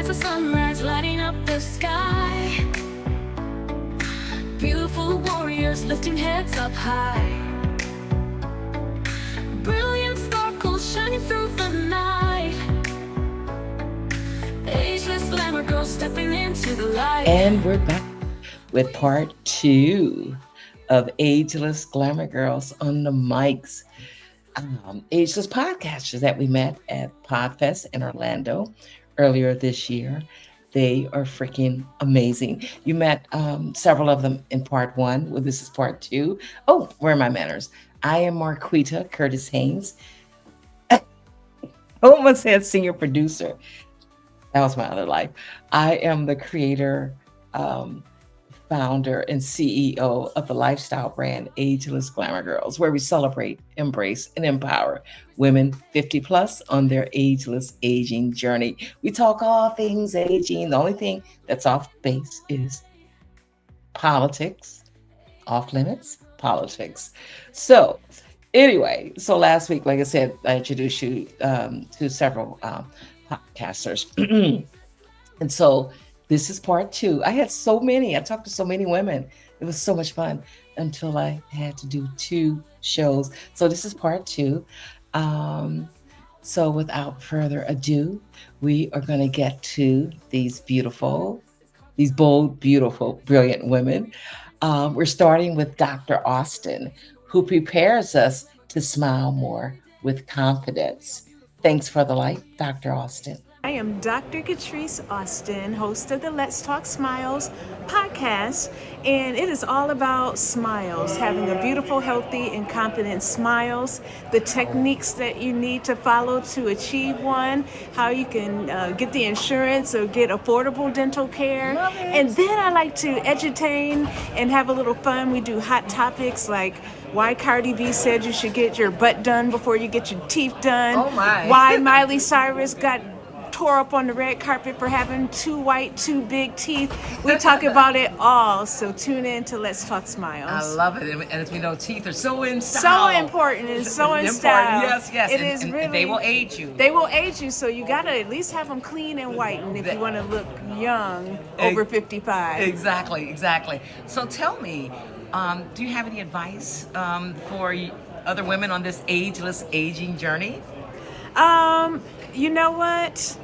the sunrise lighting up the sky. Beautiful warriors lifting heads up high. Brilliant sparkles shining through the night. Ageless glamour girls stepping into the light. And we're back with part 2 of Ageless Glamour Girls on the mics. Ageless Podcasters that we met at Podfest in Orlando earlier this year. They are freaking amazing. You met several of them in part 1. Well, this is part 2. Oh, where are my manners? I am Marquita Curtis Haynes. I almost said senior producer. That was my other life. I am the creator, founder, and CEO of the lifestyle brand Ageless Glamour Girls, where we celebrate, embrace, and empower women 50 plus on their ageless aging journey. We talk all things aging. The only thing that's off base is politics, off limits politics. So anyway, so last week, like I said, I introduced you to several podcasters. And so this is part 2. I had so many. I talked to so many women. It was so much fun until I had to do 2 shows. So this is part 2. So without further ado, we are going to get to these bold, beautiful, brilliant women. We're starting with Dr. Austin, who prepares us to smile more with confidence. Thanks for the light, Dr. Austin. I am Dr. Catrise Austin, host of the Let's Talk Smiles podcast, and it is all about smiles, having a beautiful, healthy, and confident smiles, the techniques that you need to follow to achieve one, how you can get the insurance or get affordable dental care, and then I like to edutain and have a little fun. We do hot topics like why Cardi B said you should get your butt done before you get your teeth done, why Miley Cyrus got tore up on the red carpet for having too white, too big teeth. We talk about it all. So tune in to Let's Talk Smiles. I love it. And as we know, teeth are so in style. So important and so in style. Yes. It is really. They will age you. They will age you. So you got to at least have them clean and whitened if you want to look young over 55. Exactly. So tell me, do you have any advice for other women on this ageless aging journey? You know what?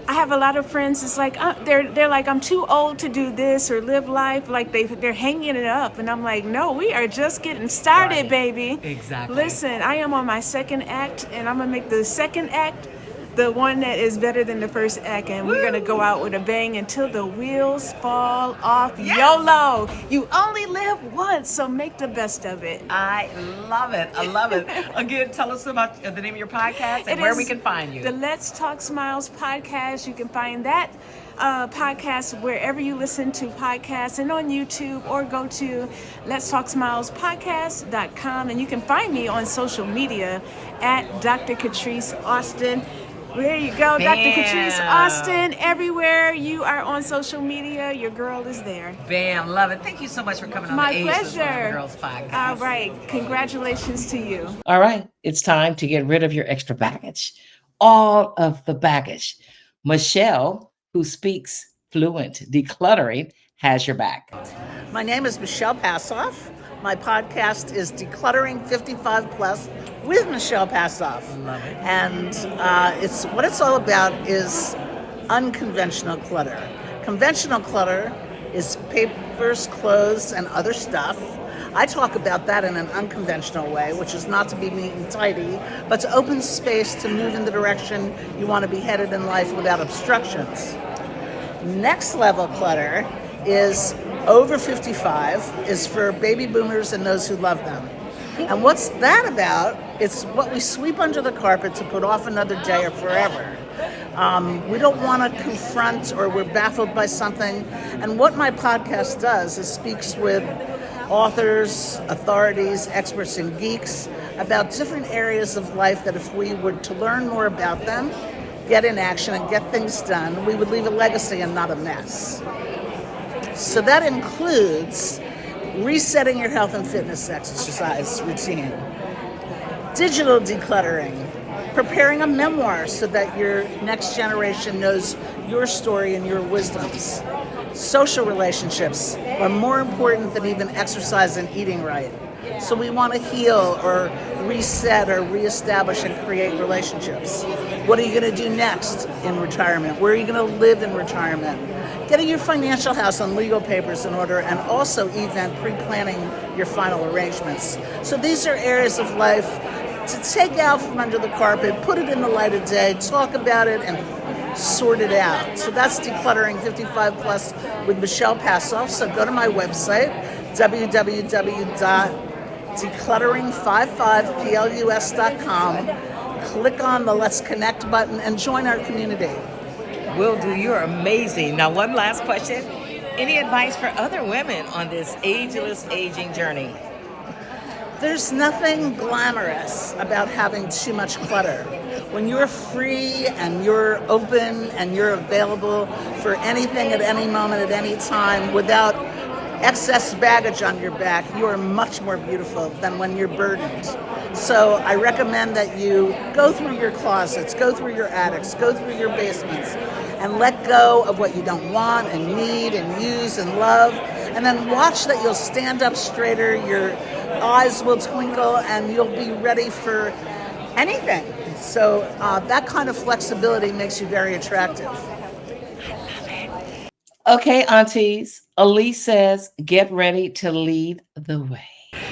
I have a lot of friends. It's like they're like, I'm too old to do this or live life. Like they're hanging it up, and I'm like, no, we are just getting started, baby. Exactly. Listen, I am on my second act, and I'm gonna make the second act the one that is better than the first act, and we're gonna go out with a bang until the wheels fall off. Yes. YOLO! You only live once, so make the best of it. I love it. Again, tell us about the name of your podcast and where we can find you. The Let's Talk Smiles podcast. You can find that podcast wherever you listen to podcasts and on YouTube, or go to letstalksmilespodcast.com, and you can find me on social media at Dr. Catrise Austin. There you go, Bam. Dr. Catrise Austin. Everywhere you are on social media, your girl is there. Bam, love it. Thank you so much for coming on the Ageless Glamour Girls podcast. All right, congratulations to you. All right, it's time to get rid of your extra baggage. All of the baggage. Michelle, who speaks fluent decluttering, has your back. My name is Michelle Passoff. My podcast is Decluttering 55 Plus with Michelle Passoff. Love it. And what it's all about is unconventional clutter. Conventional clutter is papers, clothes, and other stuff. I talk about that in an unconventional way, which is not to be neat and tidy, but to open space to move in the direction you want to be headed in life without obstructions. Next level clutter is over 55, is for baby boomers and those who love them. And what's that about? It's what we sweep under the carpet to put off another day or forever. We don't want to confront, or we're baffled by something. And what my podcast does is speaks with authors, authorities, experts, and geeks about different areas of life that if we were to learn more about them, get in action, and get things done, we would leave a legacy and not a mess. So that includes resetting your health and fitness exercise routine, digital decluttering, preparing a memoir so that your next generation knows your story and your wisdoms. Social relationships are more important than even exercise and eating right. So we want to heal or reset or reestablish and create relationships. What are you going to do next in retirement? Where are you going to live in retirement? Getting your financial house and legal papers in order, and also even pre-planning your final arrangements. So these are areas of life to take out from under the carpet, put it in the light of day, talk about it, and sort it out. So that's Decluttering 55 Plus with Michelle Passoff. So go to my website, www.decluttering55plus.com. Click on the Let's Connect button and join our community. Will do. You're amazing. Now, one last question. Any advice for other women on this ageless aging journey? There's nothing glamorous about having too much clutter. When you're free and you're open and you're available for anything at any moment, at any time, without excess baggage on your back, you are much more beautiful than when you're burdened. So I recommend that you go through your closets, go through your attics, go through your basements, and let go of what you don't want and need and use and love. And then watch that you'll stand up straighter, your eyes will twinkle, and you'll be ready for anything. So that kind of flexibility makes you very attractive. Okay, aunties, Alyce says, get ready to lead the way.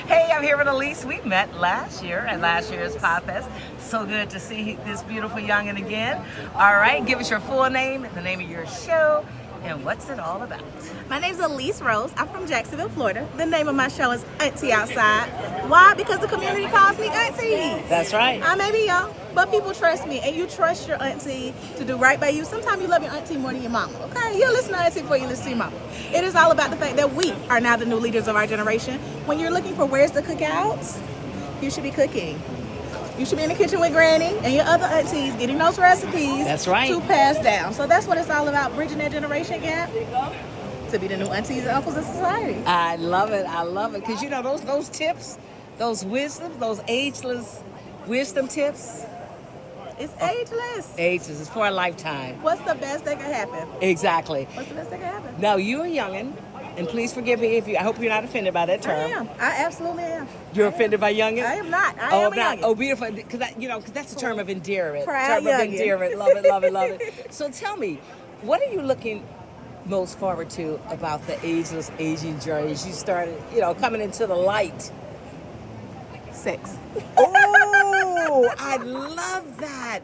Hey, I'm here with Alyce. We met last year at last year's Podfest. So good to see this beautiful youngin' again. All right, give us your full name, the name of your show, and what's it all about? My name's Alyce Rose. I'm from Jacksonville, Florida. The name of my show is Auntie Outside. Why? Because the community calls me Auntie. That's right. I may be young, but people trust me, and you trust your auntie to do right by you. Sometimes you love your auntie more than your mama, okay? You listen to auntie before you listen to your mama. It is all about the fact that we are now the new leaders of our generation. When you're looking for where's the cookouts, you should be cooking. You should be in the kitchen with Granny and your other aunties getting those recipes. That's right. To pass down. So that's what it's all about, bridging that generation gap to be the new aunties and uncles in society. I love it. I love it. Because, you know, those tips, those wisdoms, those ageless wisdom tips. It's ageless. Ageless. It's for a lifetime. What's the best that can happen? Exactly. What's the best that can happen? Now, you're a youngin', and please forgive me if I hope you're not offended by that term. I am. I absolutely am. You're offended by youngin'? I am not. I am a youngin'. Oh, beautiful. Because that's a term of endearment. Proud term of youngin'. endearment. Love it, love it, love it. So tell me, what are you looking most forward to about the ageless aging journey as you started, coming into the light? Sex. Oh, I love that.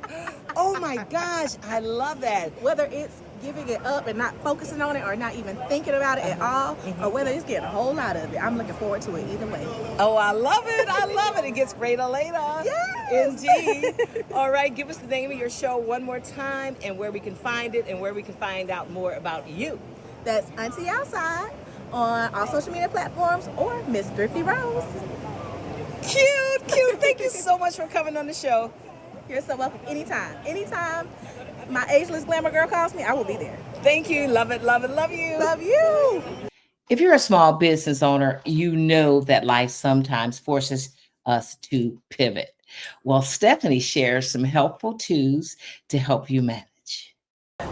Oh my gosh, I love that. Whether it's giving it up and not focusing on it or not even thinking about it at all, or whether it's getting a whole lot of it, I'm looking forward to it either way. Oh, I love it. I love it. It gets greater later. Yes. Indeed. All right, give us the name of your show one more time and where we can find it and where we can find out more about you. That's Auntie Outside on all social media platforms or Miss Thrifty Rose. Cute. Thank you so much for coming on the show. You're so welcome. Anytime my Ageless Glamour Girl calls me, I will be there. Thank you. Love it, love it, love you. Love you. If you're a small business owner, you know that life sometimes forces us to pivot. Well, Stephanie shares some helpful tools to help you manage.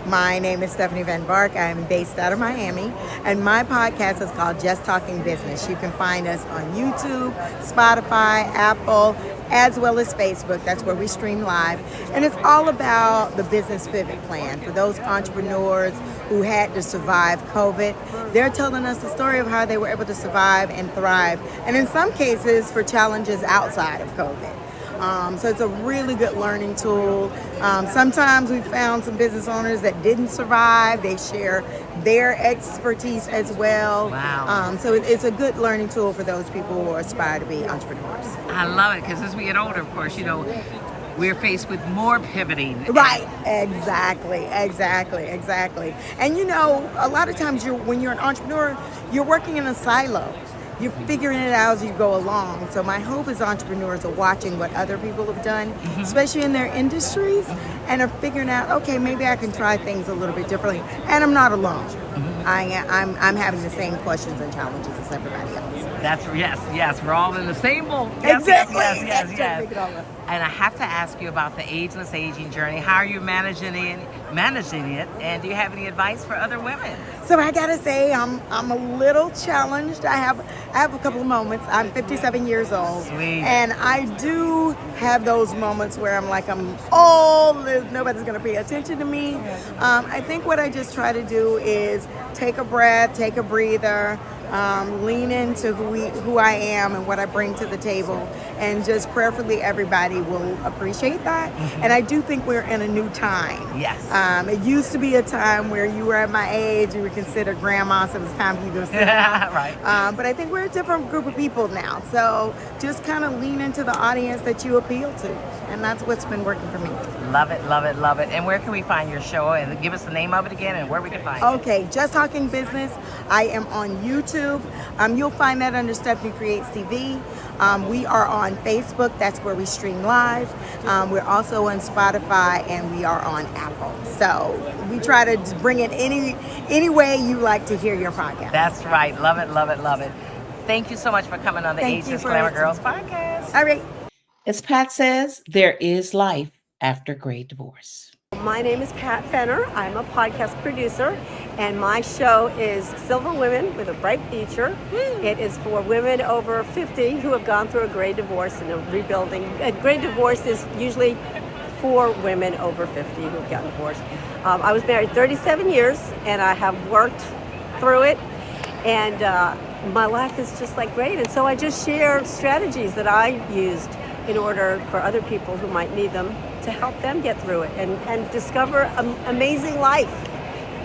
My name is Stephanie Van Vark. I'm based out of Miami, and my podcast is called Just Talking Business. You can find us on YouTube, Spotify, Apple, as well as Facebook. That's where we stream live. And it's all about the business pivot plan for those entrepreneurs who had to survive COVID. They're telling us the story of how they were able to survive and thrive, and in some cases for challenges outside of COVID. So it's a really good learning tool. Sometimes we found some business owners that didn't survive. They share their expertise as well. Wow. So it's a good learning tool for those people who aspire to be entrepreneurs. I love it because as we get older, of course, we're faced with more pivoting. Right. Exactly. And a lot of times when you're an entrepreneur, you're working in a silo. You're figuring it out as you go along. So my hope is entrepreneurs are watching what other people have done, especially in their industries, and are figuring out, okay, maybe I can try things a little bit differently. And I'm not alone. I'm having the same questions and challenges as everybody else. That's yes. We're all in the same boat. Yes, Exactly. Yes. Make it all up. And I have to ask you about the ageless aging journey. How are you managing it? And do you have any advice for other women? So I gotta say, I'm a little challenged. I have a couple of moments. I'm 57 years old, Sweet. and I do have those moments where I'm like, I'm old. Nobody's gonna pay attention to me. I think what I just try to do is take a breath, take a breather, lean into who I am and what I bring to the table, and just prayerfully everybody will appreciate that. And I do think we're in a new time. Yes. It used to be a time where you were at my age, you were considered grandma, so it was time for you to sit down. Right. But I think we're a different group of people now. So just kind of lean into the audience that you appeal to. And that's what's been working for me. Love it. And where can we find your show? And give us the name of it again and where we can find it. Okay, Just Talking Business. I am on YouTube. You'll find that under Stephanie Creates TV. We are on Facebook. That's where we stream live. We're also on Spotify, and we are on Apple. So we try to bring it any way you like to hear your podcast. That's right. Love it. Thank you so much for coming on the Thank you Ageless for Glamour asking. Girls podcast. All right. As Pat says, there is life after great divorce. My name is Pat Fenner. I'm a podcast producer, and my show is Silver Women with a Bright Future. It is for women over 50 who have gone through a great divorce and are rebuilding. A great divorce is usually for women over 50 who have gotten divorced. I was married 37 years, and I have worked through it, and my life is just like great. And so I just share strategies that I used in order for other people who might need them to help them get through it and discover an amazing life.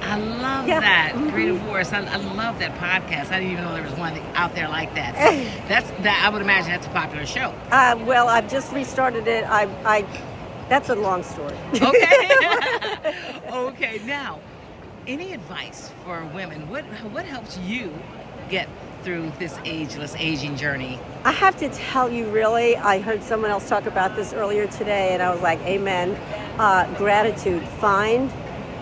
I love Yeah. that. Mhm. Great divorce. I love that podcast. I didn't even know there was one out there like that. I would imagine that's a popular show. Well, I've just restarted it. That's a long story. Okay. Okay. Now, any advice for women? What helps you get through this ageless aging journey? I have to tell you, really, I heard someone else talk about this earlier today, and I was like, amen. Gratitude. Find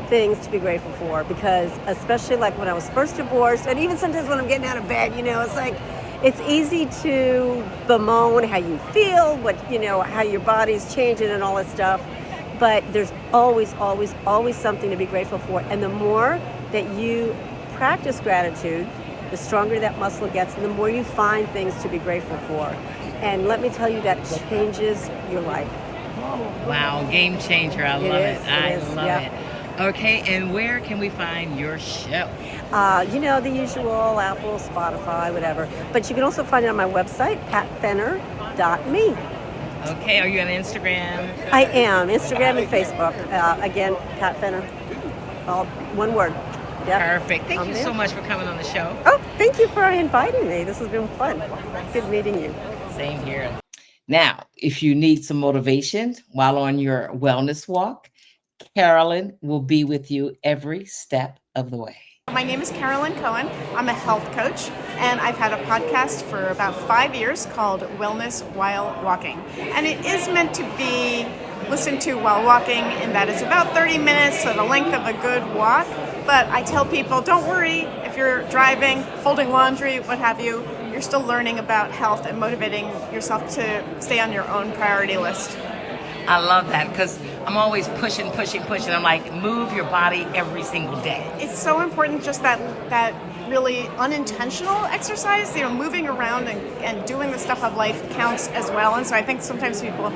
things to be grateful for, because especially like when I was first divorced, and even sometimes when I'm getting out of bed, it's like, it's easy to bemoan how you feel, how your body's changing and all that stuff. But there's always something to be grateful for. And the more that you practice gratitude, the stronger that muscle gets, and the more you find things to be grateful for. And let me tell you, that changes your life. Wow, game changer. I love it. I love yeah. it. Okay, and where can we find your show? The usual, Apple, Spotify, whatever. But you can also find it on my website, patfenner.me. Okay, are you on Instagram? I am. Instagram and Facebook. Again, Pat Fenner. All one word. Yep. Perfect. Thank you so much for coming on the show. Oh, thank you for inviting me. This has been fun. Good meeting you. Same here. Now, if you need some motivation while on your wellness walk, Carolyn will be with you every step of the way. My name is Carolyn Cohen. I'm a health coach, and I've had a podcast for about 5 years called Wellness While Walking. And it is meant to be listened to while walking, in that it's about 30 minutes, so the length of a good walk. But I tell people, don't worry if you're driving, folding laundry, what have you, you're still learning about health and motivating yourself to stay on your own priority list. I love that, because I'm always pushing. I'm like, move your body every single day. It's so important, just that really unintentional exercise, moving around and doing the stuff of life counts as well. And so I think sometimes people,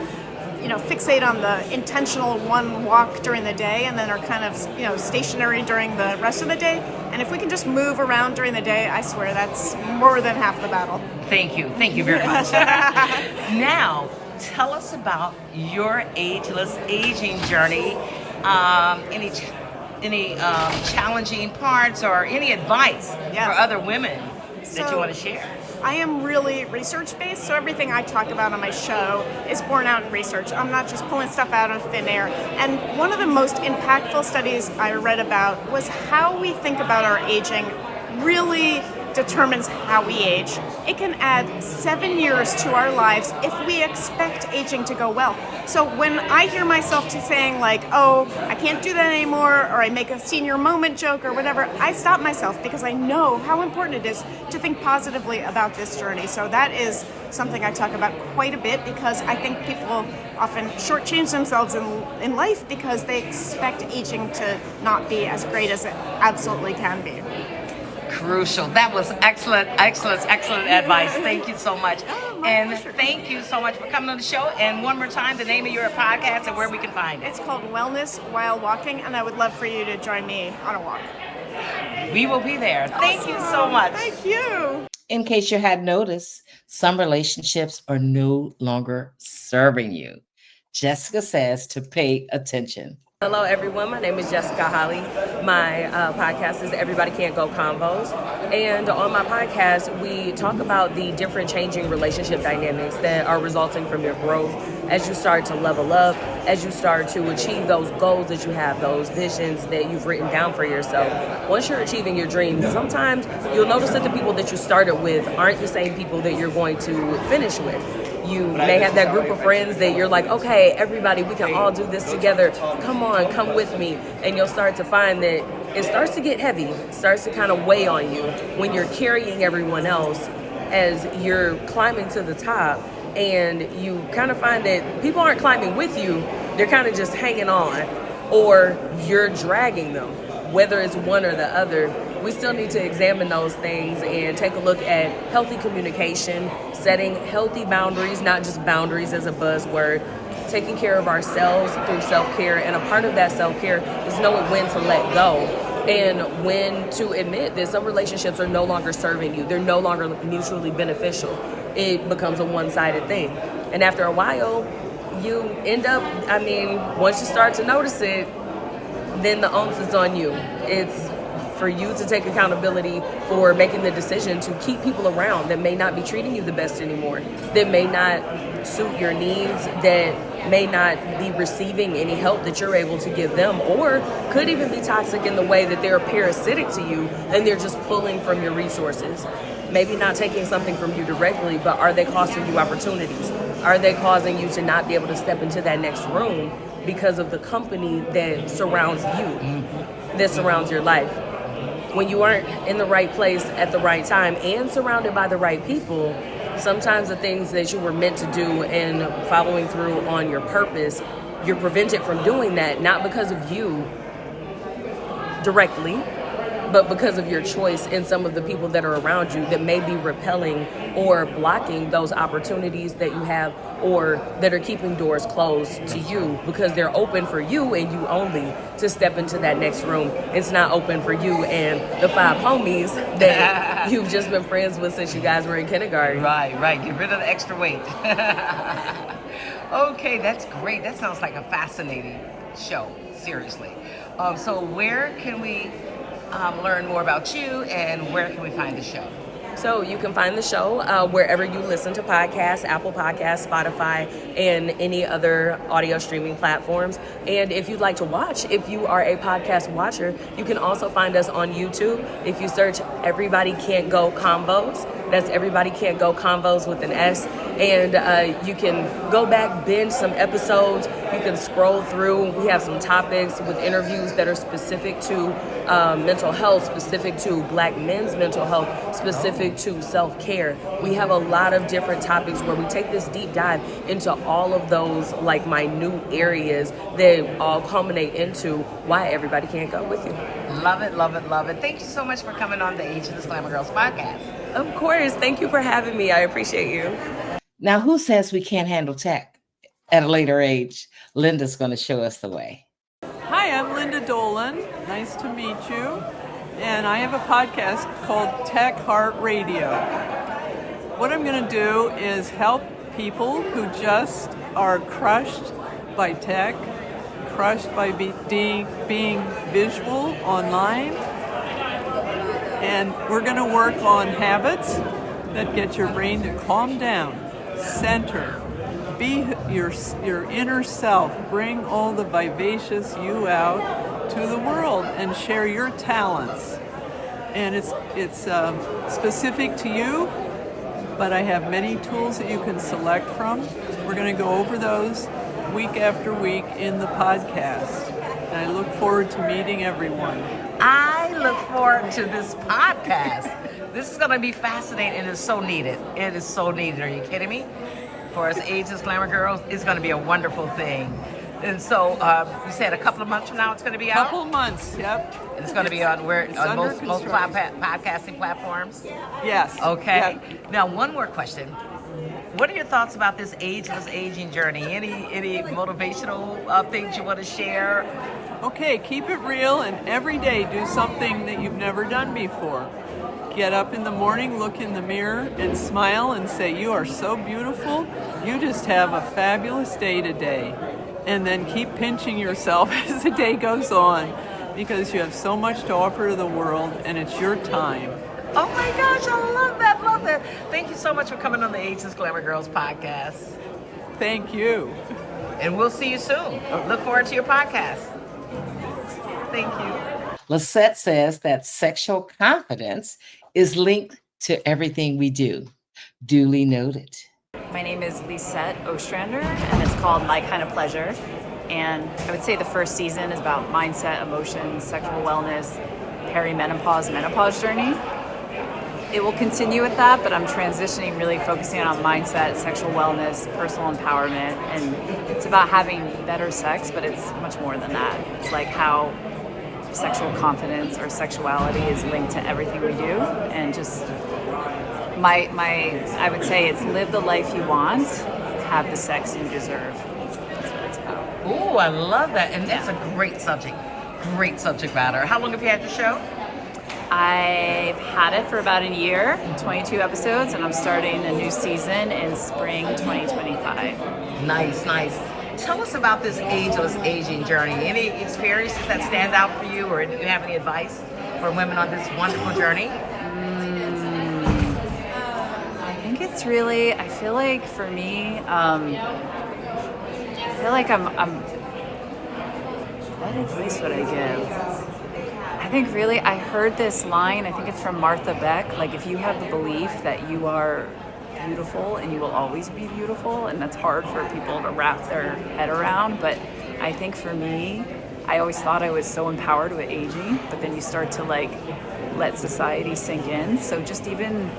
fixate on the intentional one walk during the day and then are kind of, stationary during the rest of the day. And if we can just move around during the day, I swear that's more than half the battle. Thank you very much. Now, tell us about your ageless aging journey. Any challenging parts or any advice for other women that you want to share? I am really research-based, so everything I talk about on my show is borne out in research. I'm not just pulling stuff out of thin air. And one of the most impactful studies I read about was how we think about our aging really determines how we age. It can add 7 years to our lives if we expect aging to go well. So when I hear myself saying like, oh, I can't do that anymore, or I make a senior moment joke or whatever, I stop myself because I know how important it is to think positively about this journey. So that is something I talk about quite a bit, because I think people often shortchange themselves in life because they expect aging to not be as great as it absolutely can be. Crucial. That was excellent advice. Thank you so much. And pleasure. thank you so much for coming on the show. And one more time, the name of your podcast and where we can find it. It's called Wellness While Walking, and I would love for you to join me on a walk. We will be there. Thank you so much. Thank you. In case you hadn't noticed, some relationships are no longer serving you. Jessica says to pay attention. Hello, everyone. My name is Jessica Holly. My podcast is Everybody Can't Go Convos. And on my podcast, we talk about the different changing relationship dynamics that are resulting from your growth as you start to level up, as you start to achieve those goals that you have, those visions that you've written down for yourself. Once you're achieving your dreams, sometimes you'll notice that the people that you started with aren't the same people that you're going to finish with. You may have that group of friends that you're like, okay, everybody, we can all do this together. Come on, come with me. And you'll start to find that it starts to get heavy, it starts to kind of weigh on you when you're carrying everyone else as you're climbing to the top. And you kind of find that people aren't climbing with you, they're kind of just hanging on, or you're dragging them, whether it's one or the other. We still need to examine those things and take a look at healthy communication, setting healthy boundaries, not just boundaries as a buzzword, taking care of ourselves through self-care. And a part of that self-care is knowing when to let go and when to admit that some relationships are no longer serving you. They're no longer mutually beneficial. It becomes a one-sided thing. And after a while, you end up, once you start to notice it, then the onus is on you. It's for you to take accountability for making the decision to keep people around that may not be treating you the best anymore, that may not suit your needs, that may not be receiving any help that you're able to give them, or could even be toxic in the way that they're parasitic to you and they're just pulling from your resources. Maybe not taking something from you directly, but are they costing you opportunities? Are they causing you to not be able to step into that next room because of the company that surrounds you, that surrounds your life? When you aren't in the right place at the right time and surrounded by the right people, sometimes the things that you were meant to do and following through on your purpose, you're prevented from doing that, not because of you directly, but because of your choice in some of the people that are around you that may be repelling or blocking those opportunities that you have, or that are keeping doors closed to you because they're open for you and you only to step into that next room. It's not open for you and the 5 homies that you've just been friends with since you guys were in kindergarten. Right. Get rid of the extra weight. Okay, that's great. That sounds like a fascinating show, seriously. So where can we learn more about you, and where can we find the show? So you can find the show wherever you listen to podcasts, Apple Podcasts, Spotify, and any other audio streaming platforms. And if you'd like to watch, if you are a podcast watcher, you can also find us on YouTube. If you search Everybody Can't Go Convos, that's Everybody Can't Go Convos with an S. And you can go back, binge some episodes. You can scroll through. We have some topics with interviews that are specific to mental health, specific to Black men's mental health, specific to self-care. We have a lot of different topics where we take this deep dive into all of those like minute areas that all culminate into why everybody can't go with you. Love it. Thank you so much for coming on the Ageless Glamour Girls podcast. Of course. Thank you for having me. I appreciate you. Now, who says we can't handle tech at a later age? Linda's going to show us the way. Hi, I'm Linda Dolan. Nice to meet you. And I have a podcast called Tech Heart Radio. What I'm going to do is help people who just are crushed by tech, crushed by being visual online. And we're going to work on habits that get your brain to calm down, center, be your inner self, bring all the vivacious you out to the world and share your talents. and it's specific to you, but I have many tools that you can select from. We're going to go over those week after week in the podcast, and I look forward to meeting everyone. I look forward to this podcast. This is going to be fascinating, and it's so needed. It is so needed. Are you kidding me? For us Ageless Glamour Girls, it's going to be a wonderful thing. And so you said a couple of months from now it's going to be out? Couple of months, yep. And it's going to be on most construction. podcasting platforms? Yes. Okay. Yep. Now, one more question. What are your thoughts about this ageless aging journey? Any motivational things you want to share? Okay, keep it real, and every day do something that you've never done before. Get up in the morning, look in the mirror, and smile and say, "You are so beautiful. You just have a fabulous day today." And then keep pinching yourself as the day goes on, because you have so much to offer to the world, and it's your time. Oh my gosh, I love that, love that. Thank you so much for coming on the Ageless Glamour Girls podcast. Thank you. And we'll see you soon. Look forward to your podcast. Thank you. Lisette says that sexual confidence is linked to everything we do. Duly noted. My name is Lisette Ostrander, and it's called My Kind of Pleasure. And I would say the first season is about mindset, emotions, sexual wellness, perimenopause, menopause journey. It will continue with that, but I'm transitioning, really focusing on mindset, sexual wellness, personal empowerment, and it's about having better sex, but it's much more than that. It's like how sexual confidence or sexuality is linked to everything we do, and just I would say it's live the life you want, have the sex you deserve. That's what it's about. Oh, I love that. And that's a great subject. Great subject matter. How long have you had your show? I've had it for about a year, 22 episodes, and I'm starting a new season in spring 2025. Nice, nice. Tell us about this ageless aging journey. Any experiences that stand out for you, or do you have any advice for women on this wonderful journey? It's really, I feel like for me, I'm what advice would I give? I think really, I heard this line, I think it's from Martha Beck, like if you have the belief that you are beautiful and you will always be beautiful, and that's hard for people to wrap their head around, but I think for me, I always thought I was so empowered with aging, but then you start to like let society sink in, so just even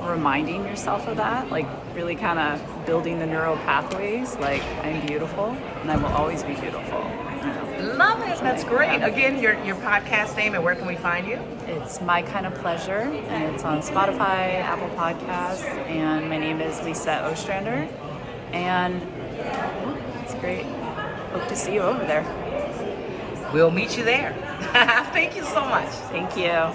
reminding yourself of that, like really kind of building the neural pathways, like I'm beautiful and I will always be beautiful. Love it. That's great. Again, your podcast name, and where can we find you? It's My Kind of Pleasure, and it's on Spotify, Apple Podcasts, and my name is Lisette Ostrander, and it's great. Hope to see you over there. We'll meet you there. Thank you so much. Thank you.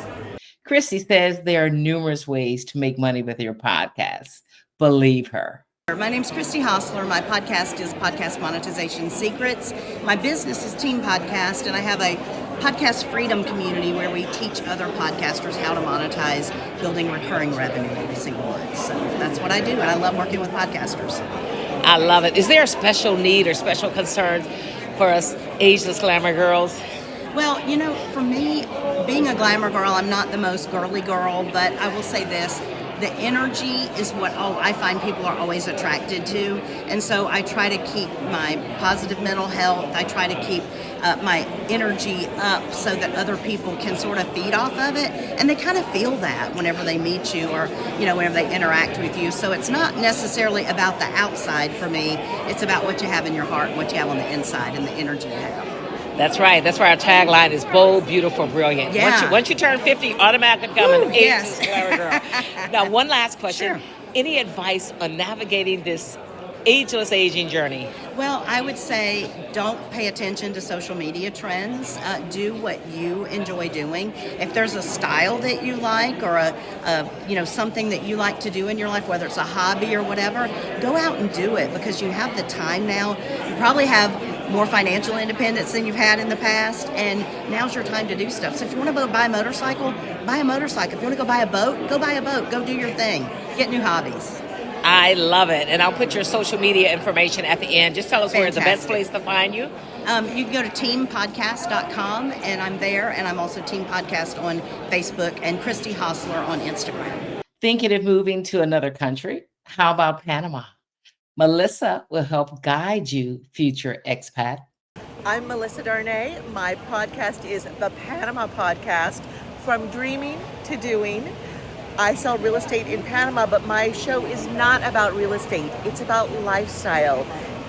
Christy says there are numerous ways to make money with your podcast. Believe her. My name's Christy Hostler. My podcast is Podcast Monetization Secrets. My business is Team Podcast, and I have a podcast freedom community where we teach other podcasters how to monetize building recurring revenue every single month. So that's what I do, and I love working with podcasters. I love it. Is there a special need or special concerns for us Ageless Glamour Girls? Well, you know, for me, being a glamour girl, I'm not the most girly girl, but I will say this. The energy is what I find people are always attracted to. And so I try to keep my positive mental health. I try to keep my energy up so that other people can sort of feed off of it. And they kind of feel that whenever they meet you or, you know, whenever they interact with you. So it's not necessarily about the outside for me. It's about what you have in your heart, what you have on the inside, and the energy you have. That's right. That's why our tagline is bold, beautiful, brilliant. Yeah. Once you turn 50, you automatically become an yes. Ageless Glamour Girl. Now, one last question. Sure. Any advice on navigating this ageless aging journey? Well, I would say don't pay attention to social media trends. Do what you enjoy doing. If there's a style that you like or something that you like to do in your life, whether it's a hobby or whatever, go out and do it because you have the time now. You probably have more financial independence than you've had in the past, and now's your time to do stuff. So if you want to go buy a motorcycle, buy a motorcycle. If you want to go buy a boat, go buy a boat. Go do your thing. Get new hobbies. I love it. And I'll put your social media information at the end. Just tell us where the best place to find you. You can go to teampodcast.com, and I'm there, and I'm also Team Podcast on Facebook, and Christy Hostler on Instagram. Thinking of moving to another country? How about Panama? Melissa will help guide you, future expat. I'm Melissa Darnay. My podcast is the Panama Podcast, From Dreaming to Doing. I sell real estate in Panama, but my show is not about real estate. It's about lifestyle.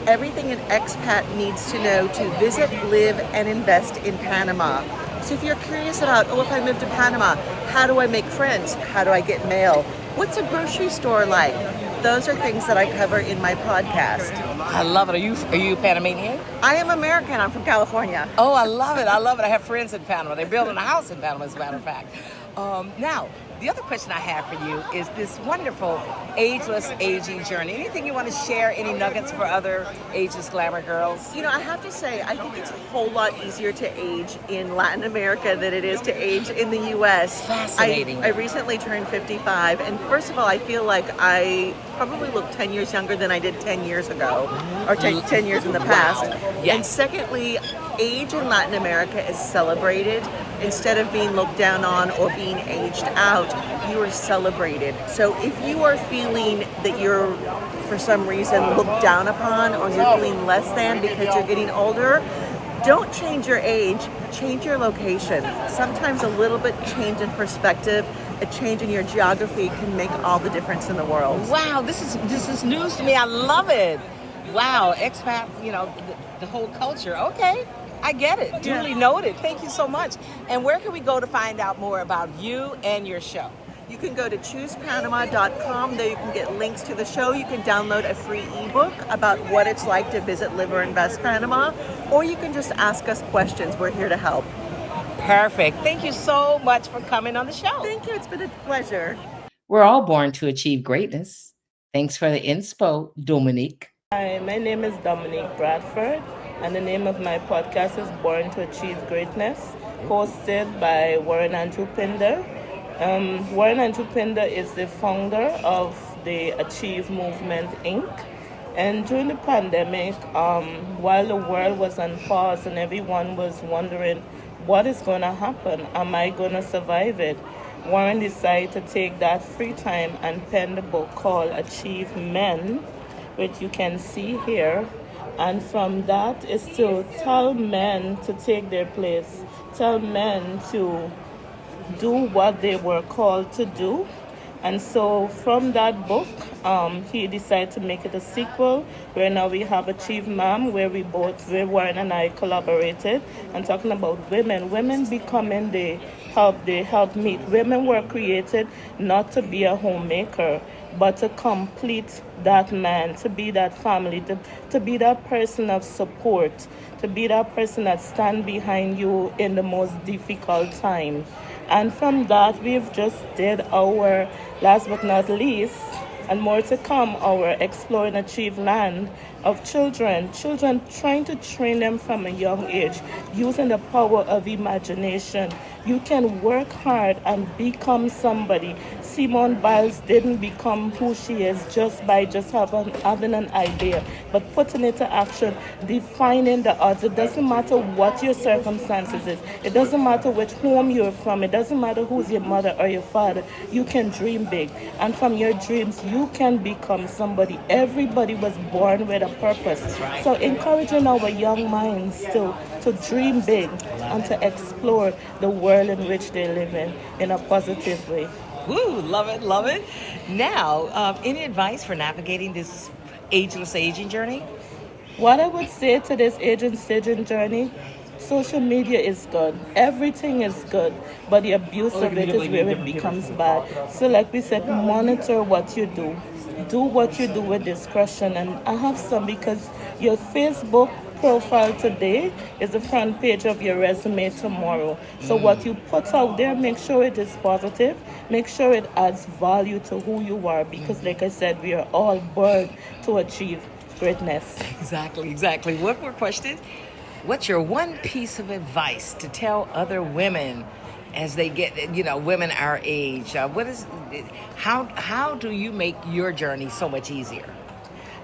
Everything an expat needs to know to visit, live, and invest in Panama. So if you're curious about, if I move to Panama, how do I make friends? How do I get mail? What's a grocery store like? Those are things that I cover in my podcast. I love it. Are you Panamanian? I am American. I'm from California. Oh, I love it. I love it. I have friends in Panama. They're building a house in Panama, as a matter of fact. Now, the other question I have for you is this wonderful ageless aging journey. Anything you want to share? Any nuggets for other ageless glamour girls? You know, I have to say, I think it's a whole lot easier to age in Latin America than it is to age in the U.S. Fascinating. I recently turned 55, and first of all, I feel like I probably look 10 years younger than I did 10 years ago, or 10 years in the past. Wow. Yes. And secondly, age in Latin America is celebrated. Instead of being looked down on or being aged out, you are celebrated. So if you are feeling that you're, for some reason, looked down upon, or you're feeling less than because you're getting older, don't change your age, change your location. Sometimes a little bit change in perspective, a change in your geography can make all the difference in the world. Wow, this is news to me. I love it. Wow, expat, the whole culture. Okay. I get it. Duly noted. Thank you so much. And where can we go to find out more about you and your show? You can go to choosepanama.com. There you can get links to the show. You can download a free ebook about what it's like to visit, live, or invest Panama. Or you can just ask us questions. We're here to help. Perfect. Thank you so much for coming on the show. Thank you. It's been a pleasure. We're all born to achieve greatness. Thanks for the inspo, Dominique. Hi, my name is Dominique Bradford, and the name of my podcast is Born to Achieve Greatness, hosted by Warren Andrew Pinder. Warren Andrew Pinder is the founder of the Achieve Movement, Inc. And during the pandemic, while the world was on pause and everyone was wondering what is going to happen, am I going to survive it? Warren decided to take that free time and pen the book called Achieve Men, which you can see here. And from that is to tell men to take their place, tell men to do what they were called to do. And so from that book, he decided to make it a sequel, where now we have Achieve Mom, where Warren and I collaborated and talking about women becoming the help meet. Women were created not to be a homemaker, but to complete that man, to be that family, to be that person of support, to be that person that stand behind you in the most difficult time. And from that, we've just did our, last but not least, and more to come, our Explore and Achieve Land of children trying to train them from a young age, using the power of imagination. You can work hard and become somebody. Simone Biles didn't become who she is just by having an idea, but putting it to action, defining the odds. It doesn't matter what your circumstances is. It doesn't matter which home you're from. It doesn't matter who's your mother or your father. You can dream big. And from your dreams, you can become somebody. Everybody was born with a purpose. So encouraging our young minds still to dream big and to explore the world in which they live in a positive way. Woo, love it, love it. Now, any advice for navigating this ageless aging journey? What I would say to this ageless aging journey, social media is good. Everything is good, but the abuse of it is where it becomes bad. So like we said, monitor what you do. Do what you do with discretion. And I have some, because your Facebook profile today is the front page of your resume tomorrow. So what you put out there, make sure it is positive, make sure it adds value to who you are, because like I said, we are all born to achieve greatness. Exactly. One more question. What's your one piece of advice to tell other women as they get, women our age? How do you make your journey so much easier?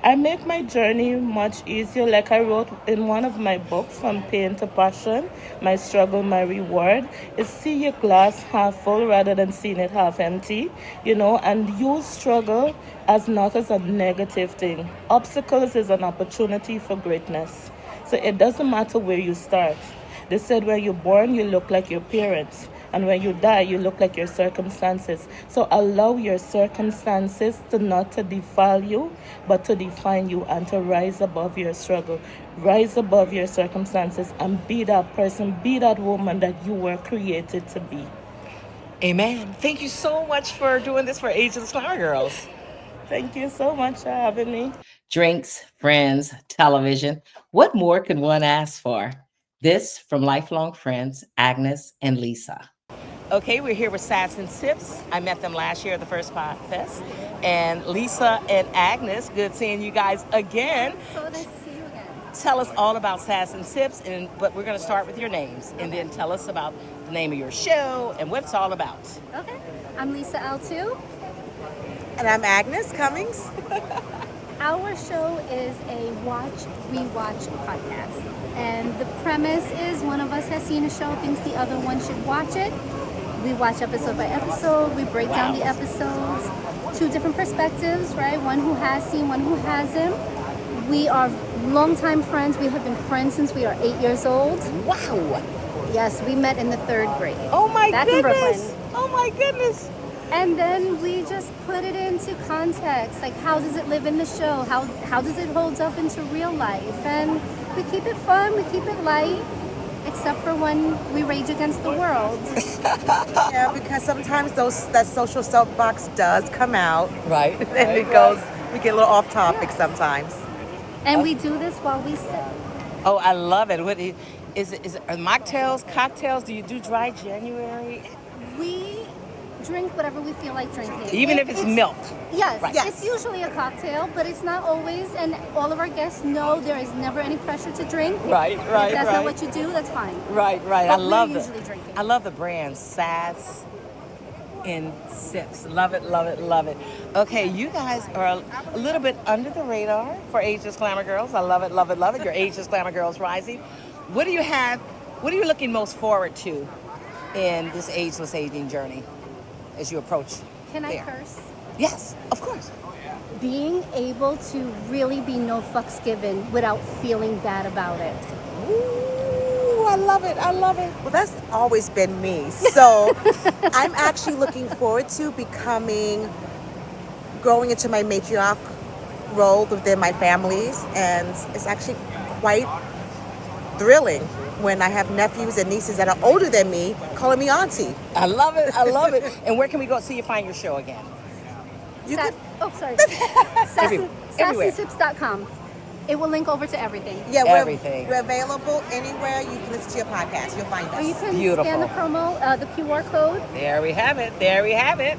I make my journey much easier. Like I wrote in one of my books, From Pain to Passion, My Struggle, My Reward, is see your glass half full rather than seeing it half empty, and use struggle as not as a negative thing. Obstacles is an opportunity for greatness. So it doesn't matter where you start. They said when you're born, you look like your parents. And when you die, you look like your circumstances. So allow your circumstances to not to defile you, but to define you and to rise above your struggle. Rise above your circumstances and be that person, be that woman that you were created to be. Amen. Thank you so much for doing this for Ageless Glamour Girls. Thank you so much for having me. Drinks, friends, television. What more could one ask for? This from lifelong friends, Agnes and Lisa. Okay, we're here with Sass and Sips. I met them last year at the first Podfest. And Lisa and Agnes, good seeing you guys again. So nice to see you again. Tell us all about Sass and Sips, but we're going to start with your names. And then tell us about the name of your show and what it's all about. Okay, I'm Lisa L2. And I'm Agnes Cummings. Our show is a watch-rewatch podcast. And the premise is one of us has seen a show, thinks the other one should watch it. We watch episode by episode. We break down the episodes. Two different perspectives, right? One who has seen, one who hasn't. We are longtime friends. We have been friends since we are 8 years old. Wow. Yes, we met in the 3rd grade. Oh my back in goodness. Brooklyn. Oh my goodness. And then we just put it into context. Like, how does it live in the show? How does it hold up into real life? And we keep it fun. We keep it light. Except for when we rage against the world. Yeah, because sometimes that social soapbox does come out. Right. And we get a little off topic sometimes. And we do this while we sip. Oh, I love it. What is it mocktails, cocktails? Do you do dry January? We drink whatever we feel like drinking. Even if it's milk? Yes, Right. It's usually a cocktail, but it's not always, and all of our guests know there is never any pressure to drink. Right. If that's not what you do, that's fine. Right. But I love we're usually drinking. I love the brand Sass and Sips. Love it. Okay, you guys are a little bit under the radar for Ageless Glamour Girls. I love it. Your Ageless Glamour Girls Rising. What do you looking most forward to in this ageless aging journey as you approach? Can I there? curse? Yes, of course. Being able to really be no fucks given without feeling bad about it. Ooh, I love it. Well, that's always been me. So I'm actually looking forward to growing into my matriarch role within my families. And it's actually quite thrilling when I have nephews and nieces that are older than me calling me auntie. I love it. And where can we go see you find your show again? SassySips.com. It will link over to everything. Yeah, everything. We're available anywhere you can listen to your podcast. You'll find us. Or you can Beautiful. scan the promo, the QR code. There we have it.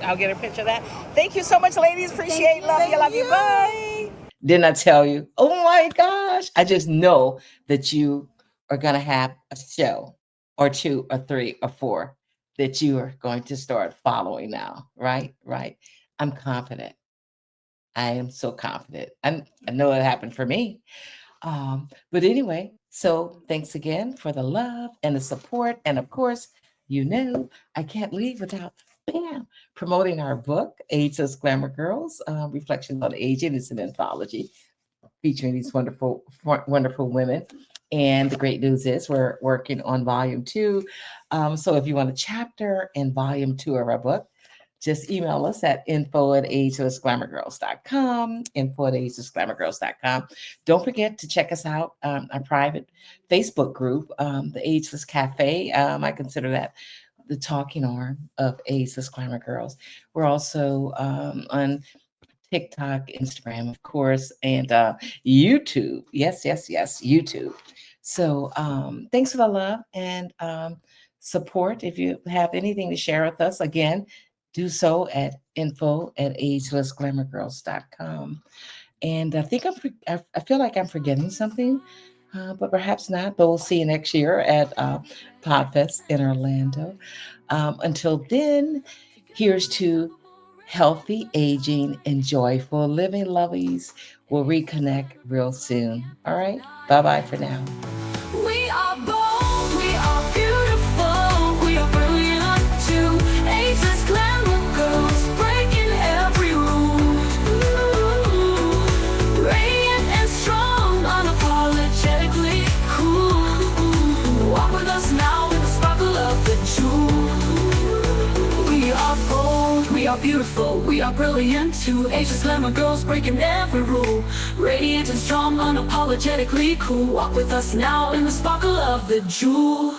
I'll get a picture of that. Thank you so much, ladies. Appreciate it. Love you. Bye. Didn't I tell you? Oh my gosh. I just know that you are going to have a show or 2 or 3 or 4 that you are going to start following now. Right. I'm confident. I am so confident. I know it happened for me. But anyway, so thanks again for the love and the support. And of course, I can't leave without promoting our book, Ageless Glamour Girls, Reflections on Aging. It's an anthology featuring these wonderful women. And the great news is we're working on volume 2. So if you want a chapter in volume 2 of our book, just email us at info@ageless-glamourgirls.com, info@ageless-glamourgirls.com. Don't forget to check us out, our private Facebook group, the Ageless Cafe. I consider that the talking arm of Ageless Glamour Girls. We're also on TikTok, Instagram, of course, and YouTube. Yes, YouTube. So thanks for the love and support. If you have anything to share with us, again, do so at info@ageless-glamourgirls.com. And I think I feel like I'm forgetting something. but perhaps not. But we'll see you next year at Podfest in Orlando. Until then, here's to healthy aging and joyful living, Luvvies. We'll reconnect real soon. All right. Bye-bye for now. We are bold, we are beautiful, we are brilliant too. Ageless glamour girls breaking every rule. Radiant and strong, unapologetically cool. Walk with us now in the sparkle of the jewel. We are bold, we are beautiful, we are brilliant too. Ageless glamour girls breaking every rule. Radiant and strong, unapologetically cool. Walk with us now in the sparkle of the jewel.